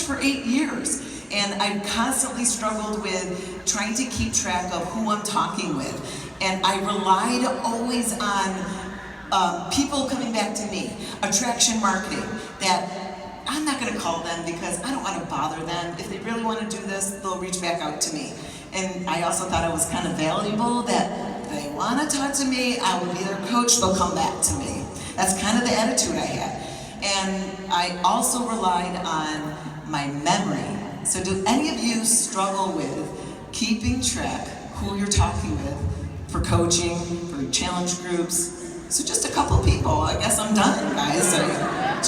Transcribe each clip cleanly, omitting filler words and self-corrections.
coach for 8 years. And I've constantly struggled with trying to keep track of who I'm talking with. And I relied always on people coming back to me, attraction marketing, that I'm not gonna call them because I don't wanna bother them. If they really wanna do this, they'll reach back out to me. And I also thought it was kind of valuable that if they wanna talk to me, I will be their coach, they'll come back to me. That's kind of the attitude I had. And I also relied on my memory. So do any of you struggle with keeping track who you're talking with for coaching, for challenge groups? So just a couple people. I guess I'm done, guys. So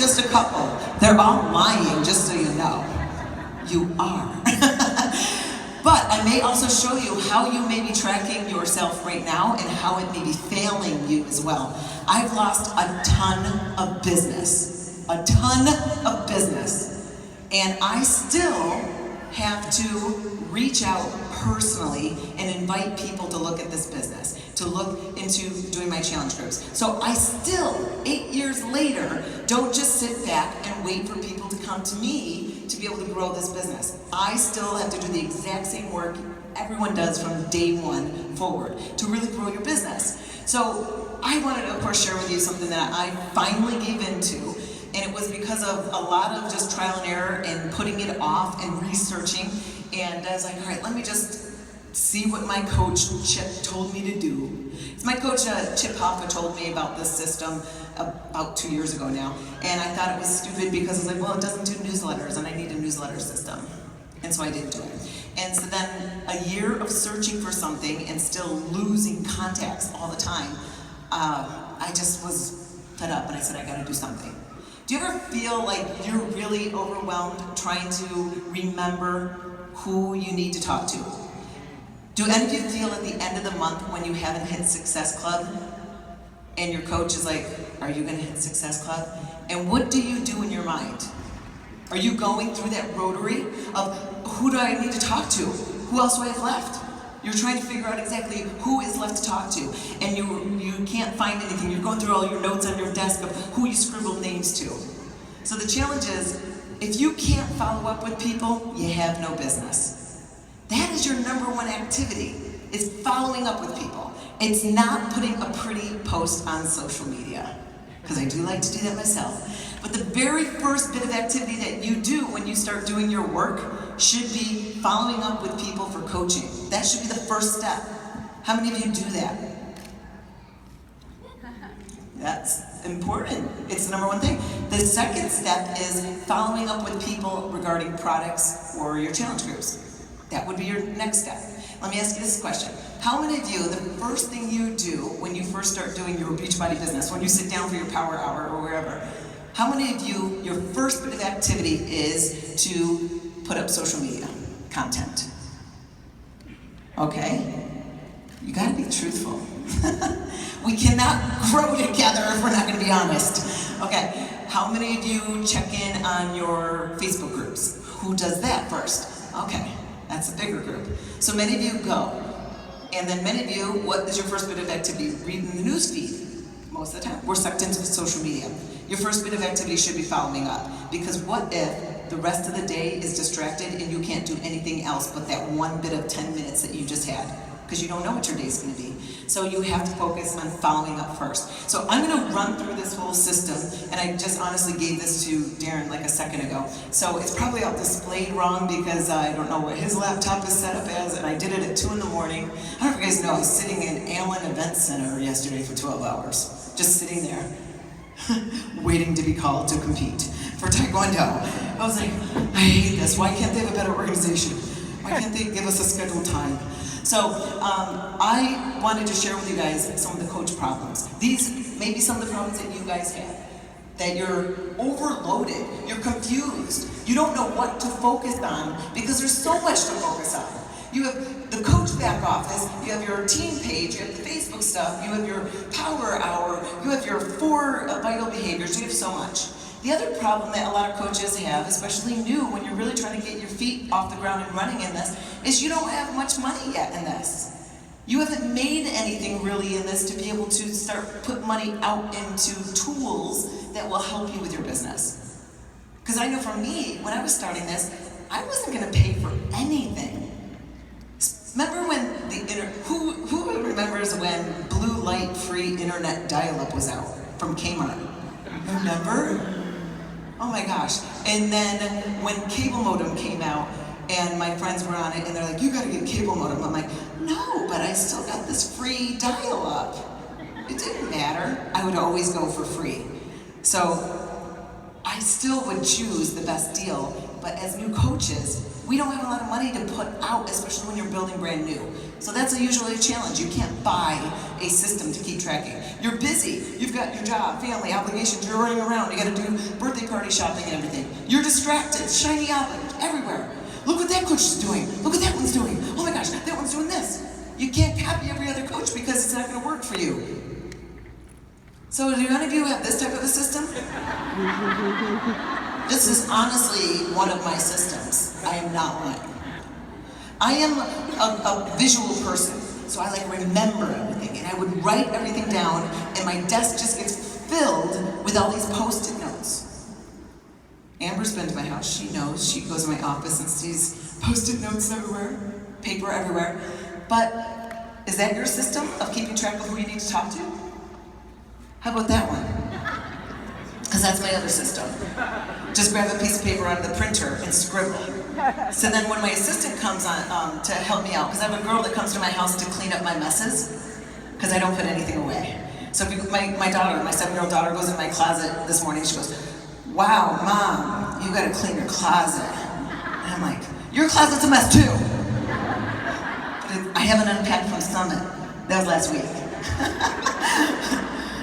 just a couple. They're all lying, just so you know. You are. But I may also show you how you may be tracking yourself right now and how it may be failing you as well. I've lost a ton of business. A ton of business. And I still have to reach out personally and invite people to look at this business, to look into doing my challenge groups. So I still, 8 years later, don't just sit back and wait for people to come to me to be able to grow this business. I still have to do the exact same work everyone does from day one forward to really grow your business. So I wanted to, of course, share with you something that I finally gave into. And it was because of a lot of just trial and error and putting it off and researching. And I was like, all right, let me just see what my coach Chip told me to do. My coach Chip Hoffa told me about this system about 2 years ago now. And I thought it was stupid because I was like, well, it doesn't do newsletters and I need a newsletter system. And so I didn't do it. And so then a year of searching for something and still losing contacts all the time, I just was fed up and I said, I gotta do something. Do you ever feel like you're really overwhelmed trying to remember who you need to talk to? Do any of you feel at the end of the month when you haven't hit Success Club and your coach is like, are you gonna hit Success Club? And what do you do in your mind? Are you going through that rotary of who do I need to talk to? Who else do I have left? You're trying to figure out exactly who is left to talk to, and you can't find anything. You're going through all your notes on your desk of who you scribbled names to. So the challenge is, if you can't follow up with people, you have no business. That is your number one activity, is following up with people. It's not putting a pretty post on social media, because I do like to do that myself. But the very first bit of activity that you do when you start doing your work should be following up with people for coaching. That should be the first step. How many of you do that? That's important. It's the number one thing. The second step is following up with people regarding products or your challenge groups. That would be your next step. Let me ask you this question. How many of you, the first thing you do when you first start doing your Beachbody business, when you sit down for your power hour or wherever, how many of you, your first bit of activity is to put up social media content? Okay? You gotta be truthful. We cannot grow together if we're not gonna be honest. Okay, how many of you check in on your Facebook groups? Who does that first? Okay, that's a bigger group. So many of you go. And then many of you, what is your first bit of activity? Reading the news feed. Most of the time, we're sucked into social media. Your first bit of activity should be following up. Because what if the rest of the day is distracted and you can't do anything else but that one bit of 10 minutes that you just had? Because you don't know what your day's gonna be. So you have to focus on following up first. So I'm gonna run through this whole system, and I just honestly gave this to Darren like a second ago. So it's probably all displayed wrong because I don't know what his laptop is set up as, and I did it at 2 in the morning. I don't know if you guys know, I was sitting in Allen Event Center yesterday for 12 hours. Just sitting there, waiting to be called to compete for Taekwondo. I was like, I hate this. Why can't they have a better organization? Why can't they give us a scheduled time? So I wanted to share with you guys some of the coach problems. These may be some of the problems that you guys have. That you're overloaded, you're confused, you don't know what to focus on because there's so much to focus on. You have the coach back office, you have your team page, you have the Facebook stuff, you have your power hour, you have your 4 vital behaviors, you have so much. The other problem that a lot of coaches have, especially new, when you're really trying to get your feet off the ground and running in this, is you don't have much money yet in this. You haven't made anything really in this to be able to start put money out into tools that will help you with your business. Because I know for me, when I was starting this, I wasn't going to pay for anything. Remember when who remembers when blue light free internet dial-up was out from Kmart? Remember? Oh my gosh. And then when cable modem came out and my friends were on it and they're like, you gotta get cable modem. I'm like, no, but I still got this free dial-up. It didn't matter. I would always go for free. So I still would choose the best deal, but as new coaches, we don't have a lot of money to put out, especially when you're building brand new. So that's usually a challenge. You can't buy a system to keep tracking. You're busy. You've got your job, family, obligations. You're running around. You got to do birthday party shopping and everything. You're distracted. Shiny objects everywhere. Look what that coach is doing. Look what that one's doing. Oh my gosh, that one's doing this. You can't copy every other coach because it's not going to work for you. So do none of you have this type of a system? This is honestly one of my systems. I am not lying. I am a visual person, so I like remember everything, and I would write everything down, and my desk just gets filled with all these Post-it notes. Amber's been to my house, she knows. She goes to my office and sees Post-it notes everywhere, paper everywhere. But is that your system of keeping track of who you need to talk to? How about that one? Because that's my other system. Just grab a piece of paper out of the printer and scribble. So then when my assistant comes on to help me out, because I have a girl that comes to my house to clean up my messes, because I don't put anything away. So if my daughter, my 7-year-old daughter, goes in my closet this morning, she goes, wow, Mom, you gotta clean your closet. And I'm like, your closet's a mess too. But I haven't unpacked from Summit. That was last week.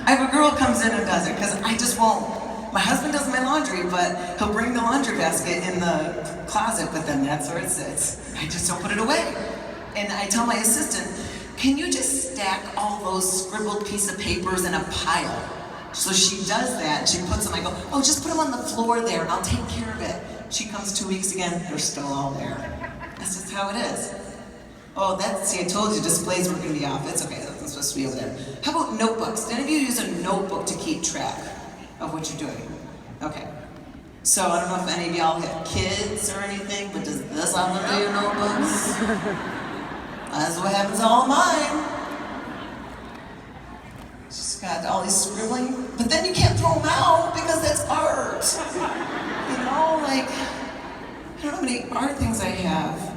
I have a girl who comes in and does it, because I just won't. My husband does my laundry, but he'll bring the laundry basket in the closet, but then that's where it sits. I just don't put it away. And I tell my assistant, can you just stack all those scribbled piece of papers in a pile? So she does that, she puts them, I go, oh, just put them on the floor there, and I'll take care of it. She comes 2 weeks again, they're still all there. That's just how it is. Oh, see, I told you displays were gonna be off. It's okay, that's supposed to be over there. How about notebooks? Do any of you use a notebook to keep track of what you're doing? Okay. So I don't know if any of y'all have kids or anything, but does this all look at your notebooks? That's what happens to all mine. Just got all these scribbling, but then you can't throw them out because that's art. You know, like, I don't know how many art things I have.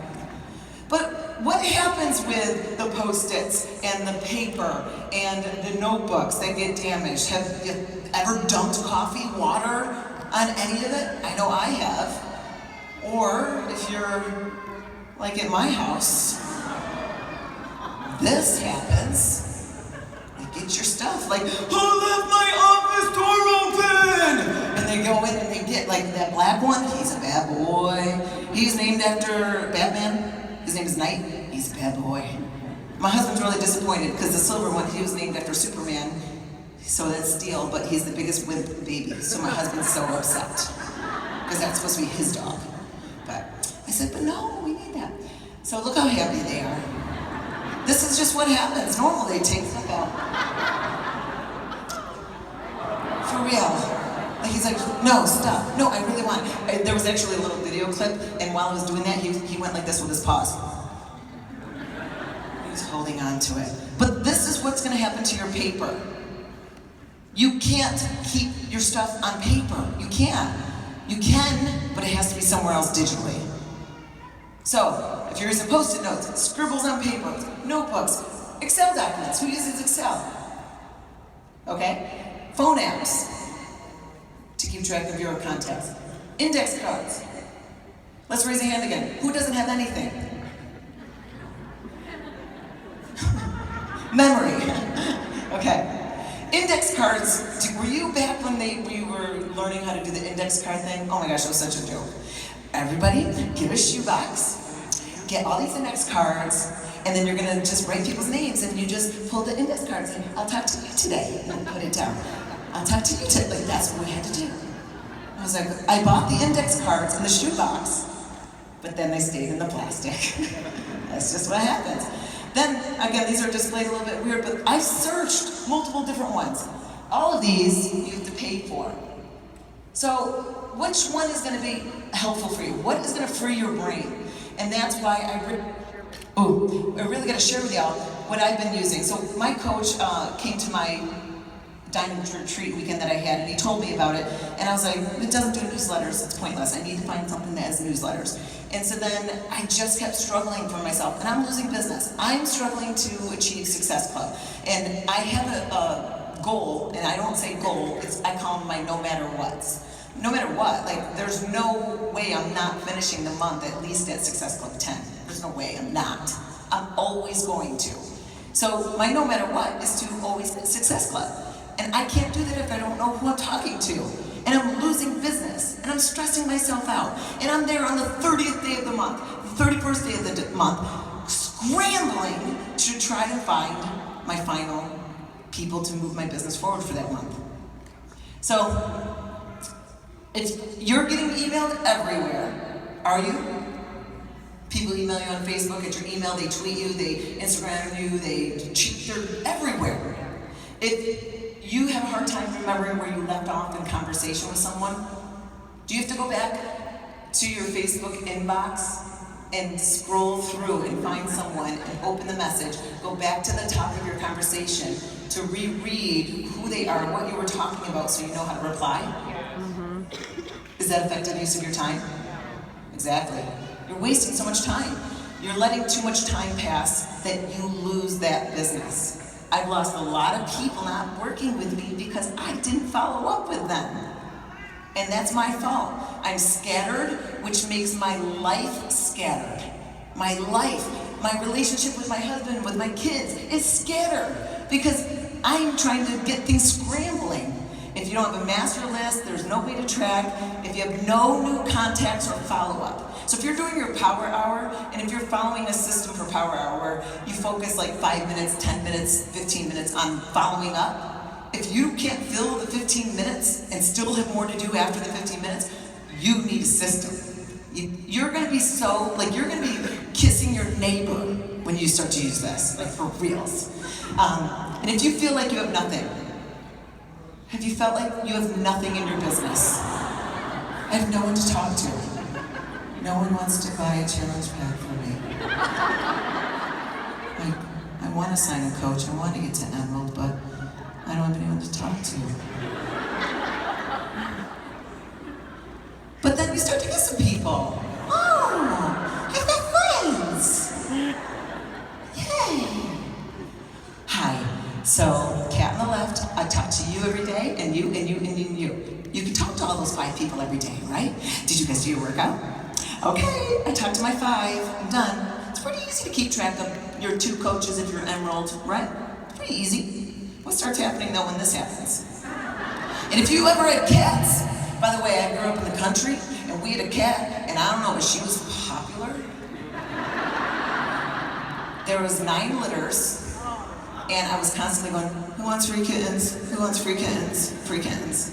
But what happens with the Post-its and the paper and the notebooks that get damaged? Have you ever dumped coffee, water on any of it? I know I have. Or if you're like at my house, this happens. You get your stuff like, who left my office door open? And they go in and they get like that black one, he's a bad boy. He's named after Batman. His name is Knight. He's a bad boy. My husband's really disappointed because the silver one, he was named after Superman. So that's Steel, but he's the biggest wimp baby. So my husband's so upset because that's supposed to be his dog. But I said, but no, we need that. So look how happy they are. This is just what happens. Normally they take stuff out. For real. Like he's like, no, stop. No, I really want it. There was actually a little video clip, and while I was doing that, he went like this with his paws. He was holding on to it. But this is what's going to happen to your paper. You can't keep your stuff on paper. You can't. You can, but it has to be somewhere else digitally. So, if you're using Post-it notes, scribbles on paper, notebooks, Excel documents. Who uses Excel? Okay? Phone apps to keep track of your contacts. Index cards. Let's raise a hand again. Who doesn't have anything? Memory. Okay. Index cards. Were you back when we were learning how to do the index card thing? Oh my gosh, that was such a joke. Everybody, get a shoebox, get all these index cards, and then you're gonna just write people's names, and you just pull the index cards and I'll talk to you today, and put it down. I'll talk to you today. Like that's what we had to do. I was like, I bought the index cards in the shoebox, but then they stayed in the plastic. That's just what happens. Then, again, these are displayed a little bit weird, but I searched multiple different ones. All of these you have to pay for. So which one is going to be helpful for you? What is going to free your brain? And that's why I really got to share with y'all what I've been using. So my coach came to my diamond retreat weekend that I had, and he told me about it, and I was like, it doesn't do newsletters, it's pointless. I need to find something that has newsletters. And so then I just kept struggling for myself, and I'm losing business. I'm struggling to achieve Success Club, and I have a goal, and I don't say goal, I call them my no matter whats. No matter what, like there's no way I'm not finishing the month at least at Success Club 10. There's no way I'm not. I'm always going to. So my no matter what is to always get Success Club. And I can't do that if I don't know who I'm talking to. And I'm losing business, and I'm stressing myself out. And I'm there on the 30th day of the month, the 31st day of the month, scrambling to try to find my final people to move my business forward for that month. So, you're getting emailed everywhere, are you? People email you on Facebook, at your email, they tweet you, they Instagram you, they're everywhere. If you have a hard time remembering where you left off in conversation with someone, do you have to go back to your Facebook inbox and scroll through and find someone and open the message, go back to the top of your conversation to reread who they are, what you were talking about, so you know how to reply? Mm-hmm. Is that effective use of your time? Exactly. You're wasting so much time. You're letting too much time pass that you lose that business. I've lost a lot of people not working with me because I didn't follow up with them. And that's my fault. I'm scattered, which makes my life scattered. My life, my relationship with my husband, with my kids is scattered because I'm trying to get things scrambling. If you don't have a master list, there's no way to track. If you have no new contacts or follow-up. So if you're doing your power hour, and if you're following a system for power hour, you focus like 5 minutes, 10 minutes, 15 minutes on following up. If you can't fill the 15 minutes and still have more to do after the 15 minutes, you need a system. You're gonna be you're gonna be kissing your neighbor when you start to use this, like for reals. And if you feel like you have nothing, have you felt like you have nothing in your business? I have no one to talk to. No one wants to buy a challenge pack for me. I want to sign a coach, I want to get to Emerald, but I don't have anyone to talk to. But then you start to get some people. Oh, I've got friends. Yay. Hi, so cat on the left, I talk to you every day, and you, and you, and you, and you. You can talk to all those 5 people every day, right? Did you guys do your workout? Okay, I talked to my 5, I'm done. It's pretty easy to keep track of your 2 coaches if you're Emerald, right? It's pretty easy. What starts happening though when this happens? And if you ever had cats, by the way, I grew up in the country, and we had a cat, and I don't know, but she was popular. There was 9 litters, and I was constantly going, who wants free kittens? Who wants free kittens? Free kittens.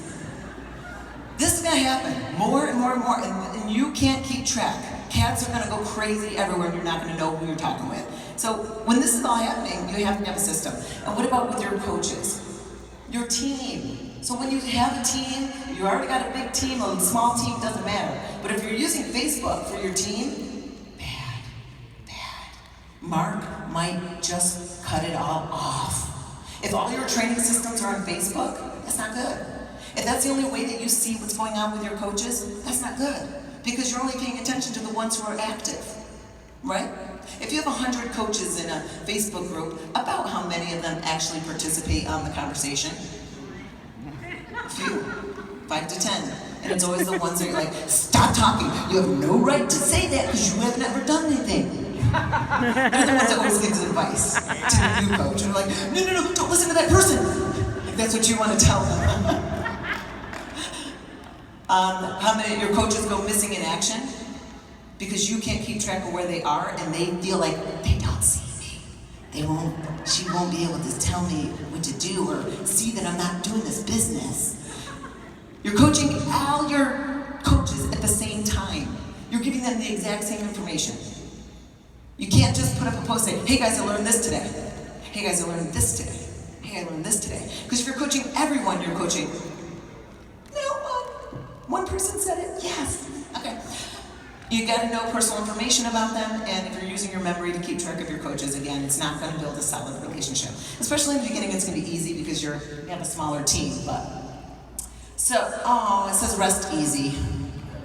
This is gonna happen more and more and more, and you can't keep track. Cats are gonna go crazy everywhere, and you're not gonna know who you're talking with. So when this is all happening, you have to have a system. And what about with your coaches? Your team. So when you have a team, you already got a big team, a small team, doesn't matter. But if you're using Facebook for your team, bad. Mark might just cut it all off. If all your training systems are on Facebook, that's not good. If that's the only way that you see what's going on with your coaches, that's not good. Because you're only paying attention to the ones who are active, right? If you have 100 coaches in a Facebook group, about how many of them actually participate on the conversation? A few, 5 to 10. And it's always the ones that are like, stop talking. You have no right to say that because you have never done anything. They're the ones that always give advice to the new coach. And they're like, no, don't listen to that person. Like, that's what you want to tell them. How many of your coaches go missing in action? Because you can't keep track of where they are, and they feel like they don't see me. She won't be able to tell me what to do or see that I'm not doing this business. You're coaching all your coaches at the same time. You're giving them the exact same information. You can't just put up a post saying, hey guys, I learned this today. Hey guys, I learned this today. Hey, I learned this today. Because if you're coaching everyone, you're coaching, One person said it, yes. Okay. You gotta know personal information about them, and if you're using your memory to keep track of your coaches, again, it's not gonna build a solid relationship. Especially in the beginning, it's gonna be easy because you have a smaller team, but. So, oh, it says rest easy.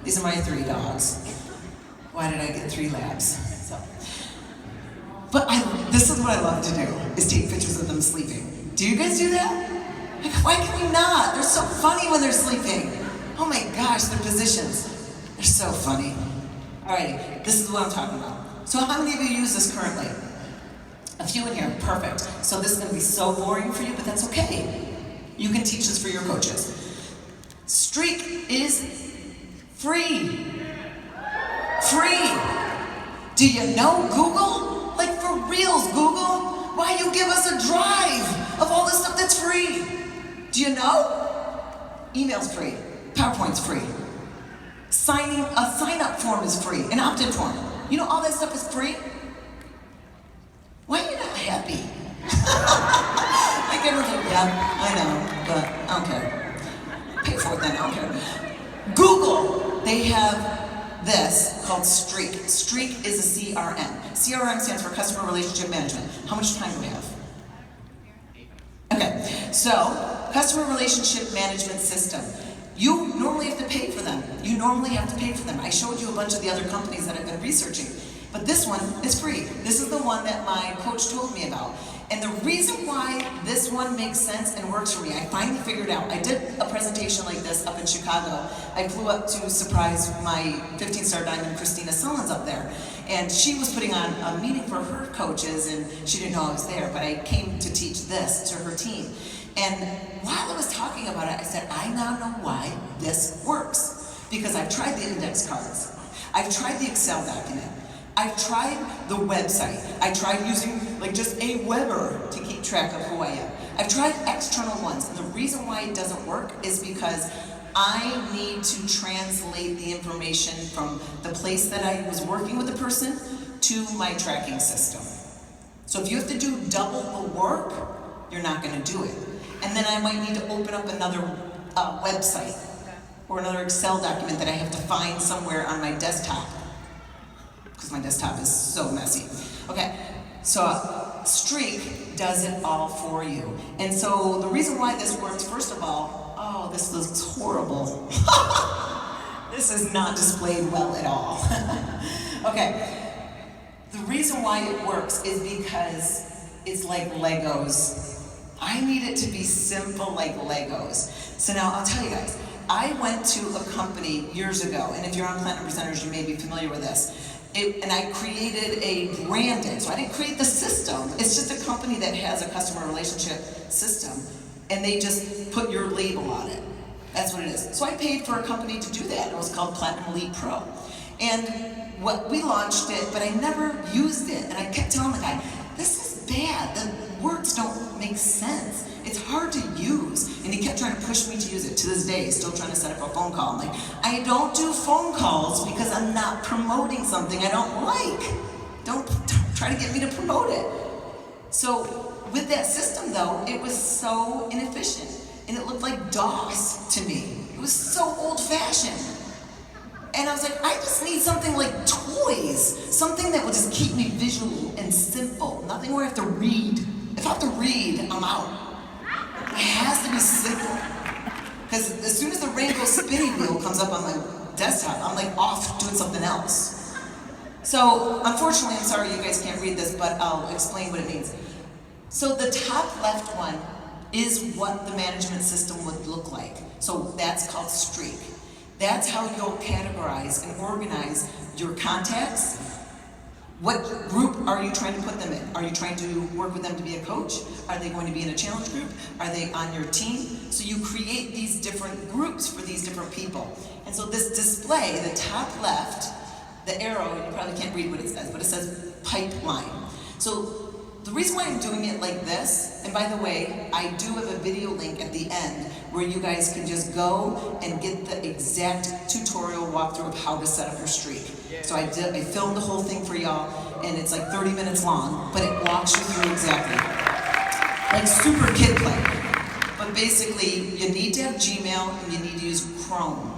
These are my 3 dogs. Why did I get 3 labs? So. But this is what I love to do, is take pictures of them sleeping. Do you guys do that? Like, why can we not? They're so funny when they're sleeping. Oh my gosh, their positions. They're so funny. Alrighty, this is what I'm talking about. So how many of you use this currently? A few in here, perfect. So this is gonna be so boring for you, but that's okay. You can teach this for your coaches. Streak is free. Free. Do you know Google? Like for reals, Google? Why you give us a drive of all this stuff that's free? Do you know? Email's free. PowerPoint's free. A sign-up form is free. An opt-in form. You know all that stuff is free? Why are you not happy? Like everyone's like, yeah, I know, but I don't care. Pay for it then, I don't care. Google, they have this called Streak. Streak is a CRM. CRM stands for Customer Relationship Management. How much time do we have? Okay, so Customer Relationship Management System. You normally have to pay for them. You normally have to pay for them. I showed you a bunch of the other companies that I've been researching, but this one is free. This is the one that my coach told me about. And the reason why this one makes sense and works for me, I finally figured out. I did a presentation like this up in Chicago. I flew up to surprise my 15-star diamond, Christina Sullins, up there. And she was putting on a meeting for her coaches, and she didn't know I was there, but I came to teach this to her team. And while I was talking about it, I said, I now know why this works. Because I've tried the index cards. I've tried the Excel document. I've tried the website. I tried using like just a Weber to keep track of who I am. I've tried external ones, and the reason why it doesn't work is because I need to translate the information from the place that I was working with the person to my tracking system. So if you have to do double the work, you're not gonna do it. And then I might need to open up another website or another Excel document that I have to find somewhere on my desktop, because my desktop is so messy. Okay, so Streak does it all for you. And so the reason why this works, first of all, oh, this looks horrible. This is not displayed well at all. Okay, the reason why it works is because it's like Legos. I need it to be simple like Legos. So now I'll tell you guys, I went to a company years ago, and if you're on Platinum Presenters, you may be familiar with this. And I created a branding, so I didn't create the system. It's just a company that has a customer relationship system, and they just put your label on it. That's what it is. So I paid for a company to do that. It was called Platinum Elite Pro. And we launched it, but I never used it. And I kept telling the guy, this is bad. The words don't make sense. It's hard to use. And he kept trying to push me to use it. To this day, still trying to set up a phone call. I'm like, I don't do phone calls because I'm not promoting something I don't like. Don't try to get me to promote it. So with that system though, it was so inefficient. And it looked like DOS to me. It was so old-fashioned. And I was like, I just need something like toys. Something that will just keep me visual and simple. Nothing where I have to read. If I have to read, I'm out. It has to be simple. Because as soon as the rainbow spinning wheel comes up on my desktop, I'm like off doing something else. So unfortunately, I'm sorry you guys can't read this, but I'll explain what it means. So the top left one is what the management system would look like. So that's called Streak. That's how you'll categorize and organize your contacts. What group are you trying to put them in? Are you trying to work with them to be a coach? Are they going to be in a challenge group? Are they on your team? So you create these different groups for these different people. And so this display, the top left, the arrow, you probably can't read what it says, but it says pipeline. So the reason why I'm doing it like this, and by the way, I do have a video link at the end where you guys can just go and get the exact tutorial walkthrough of how to set up your Streak. So I filmed the whole thing for y'all, and it's like 30 minutes long, but it walks you through exactly. Like super kid play. But basically, you need to have Gmail and you need to use Chrome.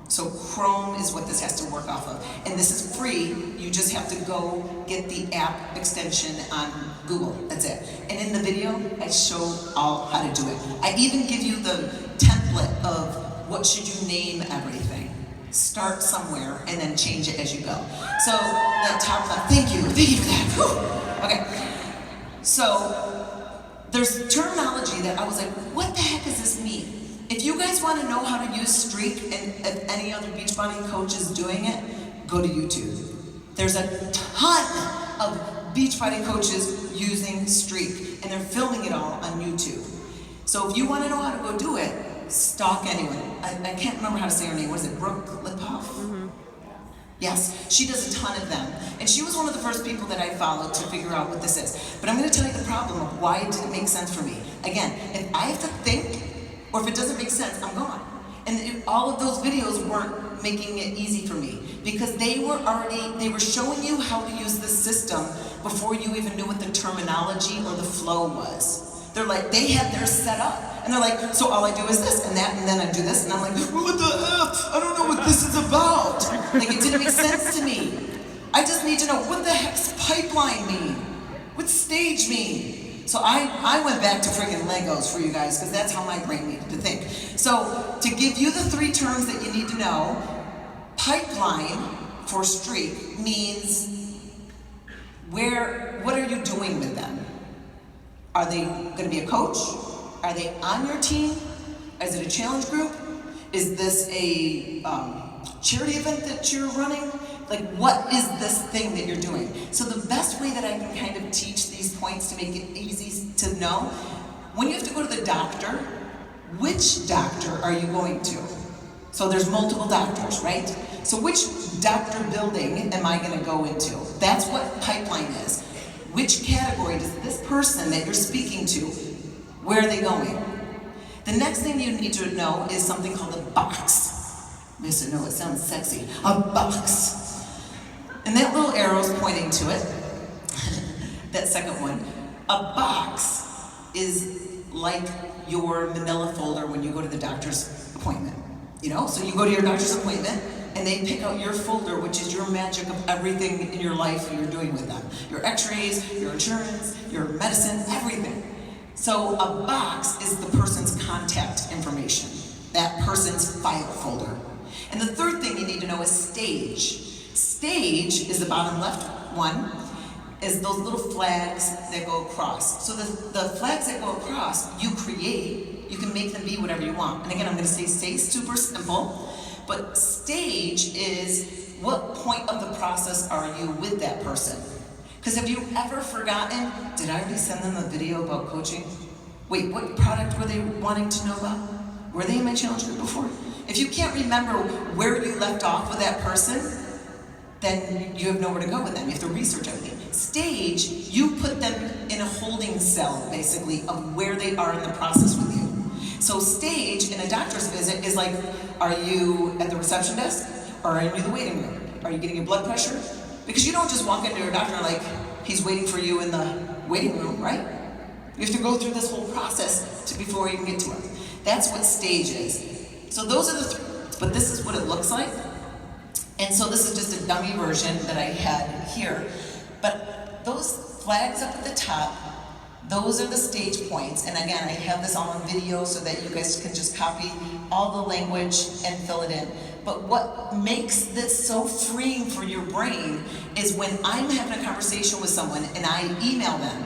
So Chrome is what this has to work off of. And this is free. You just have to go get the app extension on Google. That's it. And in the video, I show all how to do it. I even give you the template of what should you name everything. Start somewhere and then change it as you go. So that top left, thank you for that. Whew. Okay. So there's terminology that I was like, what the heck does this mean? If you guys want to know how to use Streak, and if any other Beachbody coach is doing it, go to YouTube. There's a ton of Beachbody coaches using Streak, and they're filming it all on YouTube. So if you want to know how to go do it, stalk anyone. I can't remember how to say her name. What is it, Brooke Lipoff? Mm-hmm. Yes, she does a ton of them. And she was one of the first people that I followed to figure out what this is. But I'm going to tell you the problem of why it didn't make sense for me. Again, if I have to think, or if it doesn't make sense, I'm gone. And all of those videos weren't making it easy for me because they were showing you how to use the system before you even knew what the terminology or the flow was. They're like, they had theirs set up. And they're like, so all I do is this and that, and then I do this. And I'm like, what the F? I don't know what this is about. Like, it didn't make sense to me. I just need to know, what the heck's pipeline mean? What's stage mean? So I went back to friggin' Legos for you guys, because that's how my brain needed to think. So to give you the 3 terms that you need to know, pipeline for Streak means what are you doing with them? Are they gonna be a coach? Are they on your team? Is it a challenge group? Is this a charity event that you're running? Like, what is this thing that you're doing? So the best way that I can kind of teach these points to make it easy to know, when you have to go to the doctor, which doctor are you going to? So there's multiple doctors, right? So which doctor building am I gonna go into? That's what pipeline is. Which category does this person that you're speaking to, where are they going? The next thing you need to know is something called a box. Yes, I know, it sounds sexy. A box. And that little arrow's pointing to it. That second one. A box is like your manila folder when you go to the doctor's appointment. You know, so you go to your doctor's appointment and they pick out your folder, which is your magic of everything in your life that you're doing with them. Your x-rays, your insurance, your medicine, everything. So a box is the person's contact information, that person's file folder. And the third thing you need to know is stage. Stage is the bottom left one, is those little flags that go across. So the flags that go across, you create, you can make them be whatever you want. And again, I'm gonna stay super simple, but stage is what point of the process are you with that person? Because have you ever forgotten, did I already send them a video about coaching? Wait, what product were they wanting to know about? Were they in my challenge group before? If you can't remember where you left off with that person, then you have nowhere to go with them. You have to research everything. Stage, you put them in a holding cell, basically, of where they are in the process with you. So stage in a doctor's visit is like, are you at the reception desk? Or are you in the waiting room? Are you getting your blood pressure? Because you don't just walk into your doctor like he's waiting for you in the waiting room, right? You have to go through this whole process before you can get to it. That's what stage is. So those are the 3, but this is what it looks like. And so this is just a dummy version that I had here. But those flags up at the top, those are the stage points. And again, I have this all on video so that you guys can just copy all the language and fill it in. But what makes this so freeing for your brain is when I'm having a conversation with someone and I email them,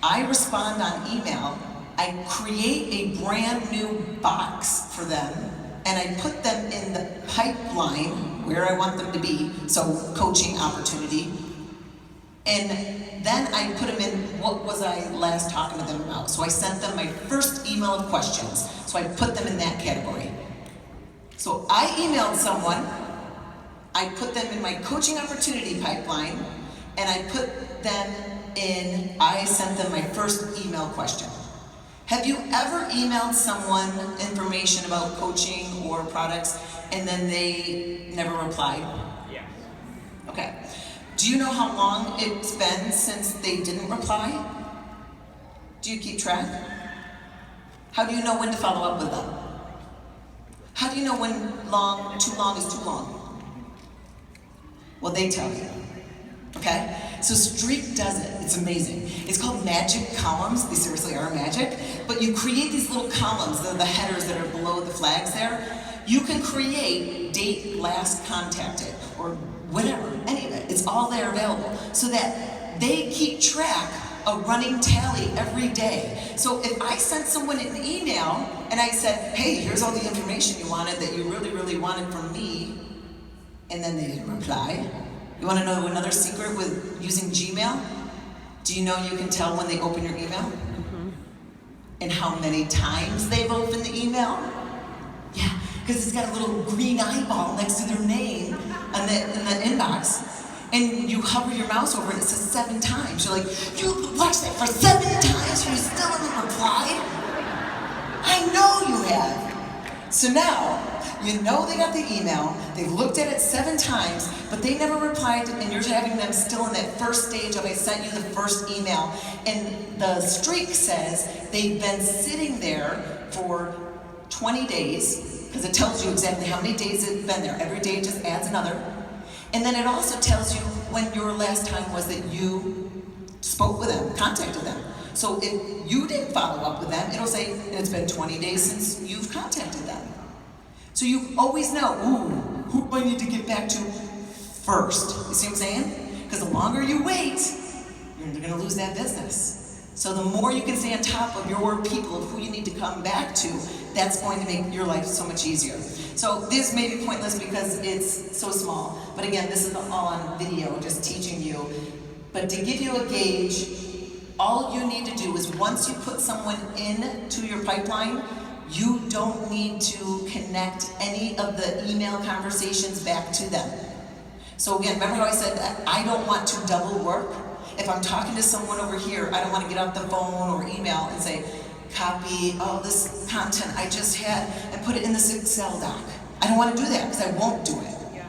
I respond on email, I create a brand new box for them, and I put them in the pipeline where I want them to be, so coaching opportunity, and then I put them in what was I last talking to them about. So I sent them my first email of questions, so I put them in that category. So I emailed someone, I put them in my coaching opportunity pipeline, and I put them in, I sent them my first email question. Have you ever emailed someone information about coaching or products and then they never replied? Yeah. Okay. Do you know how long it's been since they didn't reply? Do you keep track? How do you know when to follow up with them? How do you know when too long is too long? Well, they tell you. Okay? So Streak does it. It's amazing. It's called magic columns. They seriously are magic. But you create these little columns, the headers that are below the flags there. You can create date last contacted or whatever, any of it. It's all there available so that they keep track a running tally every day. So if I sent someone an email and I said, hey, here's all the information you wanted that you really, really wanted from me, and then they didn't reply. You want to know another secret with using Gmail? Do you know you can tell when they open your email? Mm-hmm. And how many times they've opened the email? Yeah, because it's got a little green eyeball next to their name in the inbox. And you hover your mouse over it, it says 7 times. You're like, you watched that for 7 times and you still haven't replied? I know you have. So now, you know they got the email, they've looked at it 7 times, but they never replied, and you're having them still in that first stage of I sent you the first email. And the streak says they've been sitting there for 20 days, because it tells you exactly how many days it's been there. Every day it just adds another. And then it also tells you when your last time was that you spoke with them, contacted them. So if you didn't follow up with them, it'll say, it's been 20 days since you've contacted them. So you always know, who do I need to get back to first? You see what I'm saying? Because the longer you wait, you're going to lose that business. So the more you can stay on top of your people, of who you need to come back to, that's going to make your life so much easier. So this may be pointless because it's so small. But again, this is all on video, just teaching you. But to give you a gauge, all you need to do is once you put someone into your pipeline, you don't need to connect any of the email conversations back to them. So again, remember how I said that I don't want to double work? If I'm talking to someone over here, I don't want to get off the phone or email and say, copy all this content I just had and put it in this Excel doc. I don't want to do that because I won't do it. Yeah.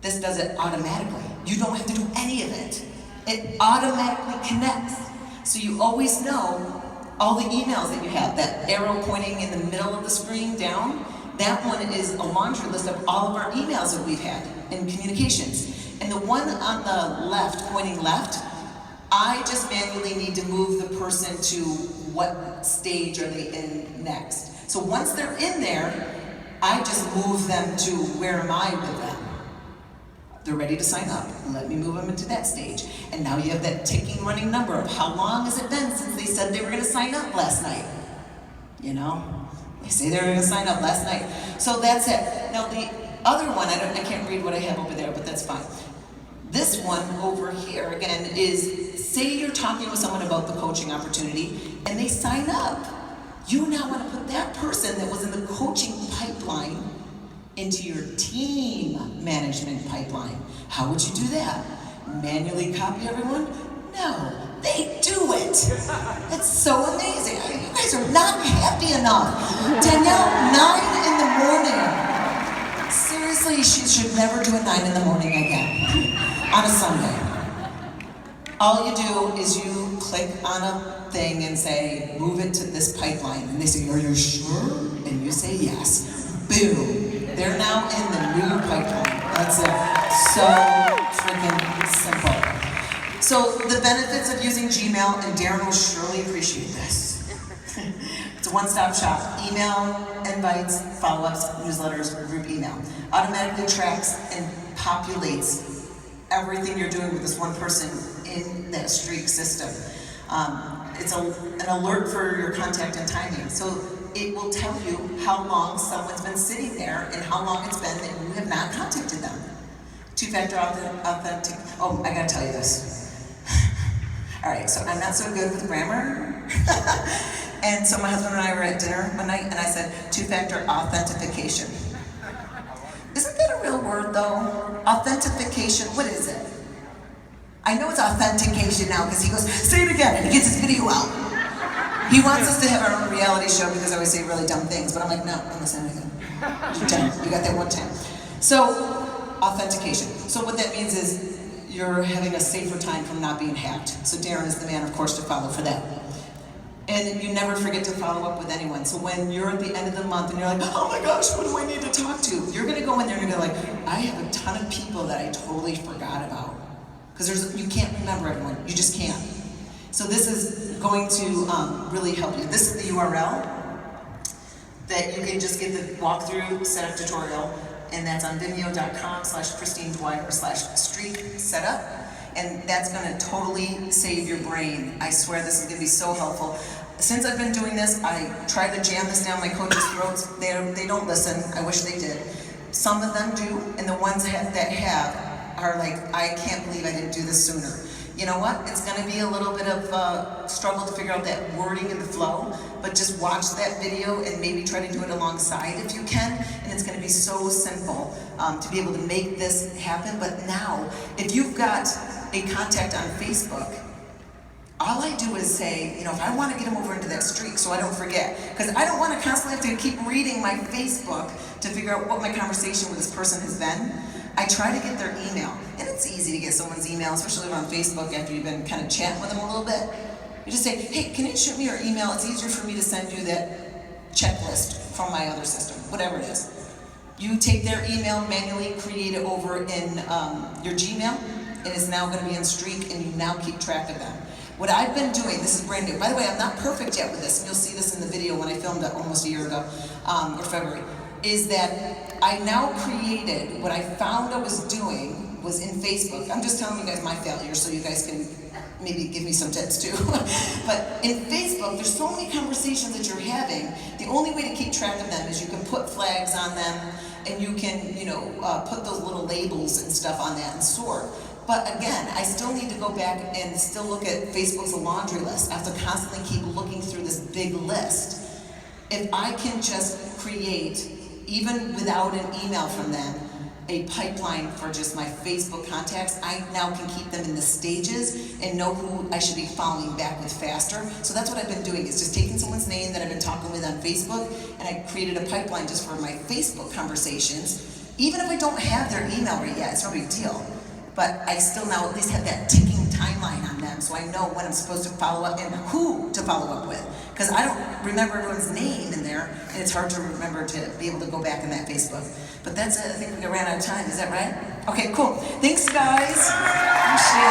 This does it automatically. You don't have to do any of it. It automatically connects. So you always know all the emails that you have, that arrow pointing in the middle of the screen down, that one is a laundry list of all of our emails that we've had in communications. And the one on the left, pointing left, I just manually need to move the person to what stage are they in next. So once they're in there, I just move them to where am I with them. They're ready to sign up. Let me move them into that stage. And now you have that ticking running number of how long has it been since they said they were going to sign up last night. You know, they say they were going to sign up last night. So that's it. Now the other one, I can't read what I have over there, but that's fine. This one over here, again, is say you're talking with someone about the coaching opportunity and they sign up. You now want to put that person that was in the coaching pipeline into your team management pipeline. How would you do that? Manually copy everyone? No, they do it. It's so amazing. You guys are not happy enough. Danielle, 9 in the morning. Seriously, she should never do a 9 in the morning again on a Sunday. All you do is you click on a thing and say, move it to this pipeline. And they say, are you sure? And you say yes. Boom. They're now in the new pipeline. That's it. So freaking simple. So the benefits of using Gmail, and Darren will surely appreciate this. It's a one-stop shop. Email, invites, follow-ups, newsletters, group email. Automatically tracks and populates everything you're doing with this one person in that streak system. It's an alert for your contact and timing. So it will tell you how long someone's been sitting there and how long it's been that you have not contacted them. Two-factor authentic. Oh, I gotta tell you this. All right, so I'm not so good with grammar. And so my husband and I were at dinner one night and I said, two-factor authentication. Isn't that a real word though? Authentication, what is it? I know it's authentication now because he goes, say it again, and he gets his video out. He wants us to have our own reality show because I always say really dumb things, but I'm like, no, I'm not saying anything. You got that one time. So, authentication. So what that means is you're having a safer time from not being hacked. So Darren is the man, of course, to follow for that. And you never forget to follow up with anyone. So when you're at the end of the month and you're like, oh my gosh, who do I need to talk to? You're gonna go in there and you're gonna be like, I have a ton of people that I totally forgot about. Because you can't remember everyone, you just can't. So this is going to really help you. This is the URL that you can just get the walkthrough setup tutorial, and that's on vimeo.com/ChristineDwyer/streak setup. And that's gonna totally save your brain. I swear this is gonna be so helpful. Since I've been doing this, I try to jam this down my coaches' throats. They don't listen, I wish they did. Some of them do, and the ones that have are like, I can't believe I didn't do this sooner. You know what? It's gonna be a little bit of a struggle to figure out that wording and the flow, but just watch that video and maybe try to do it alongside if you can, and it's gonna be so simple to be able to make this happen. But now, if you've got a contact on Facebook, all I do is say, you know, if I want to get them over into that streak so I don't forget, because I don't want to constantly have to keep reading my Facebook to figure out what my conversation with this person has been. I try to get their email, and it's easy to get someone's email, especially on Facebook after you've been kind of chatting with them a little bit. You just say, hey, can you shoot me your email? It's easier for me to send you that checklist from my other system, whatever it is. You take their email, manually create it over in your Gmail, and it's now going to be in Streak, and you now keep track of them. What I've been doing, this is brand new. By the way, I'm not perfect yet with this, and you'll see this in the video when I filmed it almost a year ago, or February, is that I now created, what I found I was doing was in Facebook. I'm just telling you guys my failures so you guys can maybe give me some tips too. But in Facebook, there's so many conversations that you're having. The only way to keep track of them is you can put flags on them, and you can, you know, put those little labels and stuff on that and sort. But again, I still need to go back and still look at Facebook's laundry list. I have to constantly keep looking through this big list. If I can just create, even without an email from them, a pipeline for just my Facebook contacts, I now can keep them in the stages and know who I should be following back with faster. So that's what I've been doing, is just taking someone's name that I've been talking with on Facebook, and I created a pipeline just for my Facebook conversations. Even if I don't have their email right yet, it's no big deal. But I still now at least have that ticking timeline on them, so I know when I'm supposed to follow up and who to follow up with. Because I don't remember everyone's name in there, and it's hard to remember to be able to go back in that Facebook. But that's it, I think we ran out of time, is that right? Okay, cool. Thanks, guys. Appreciate it.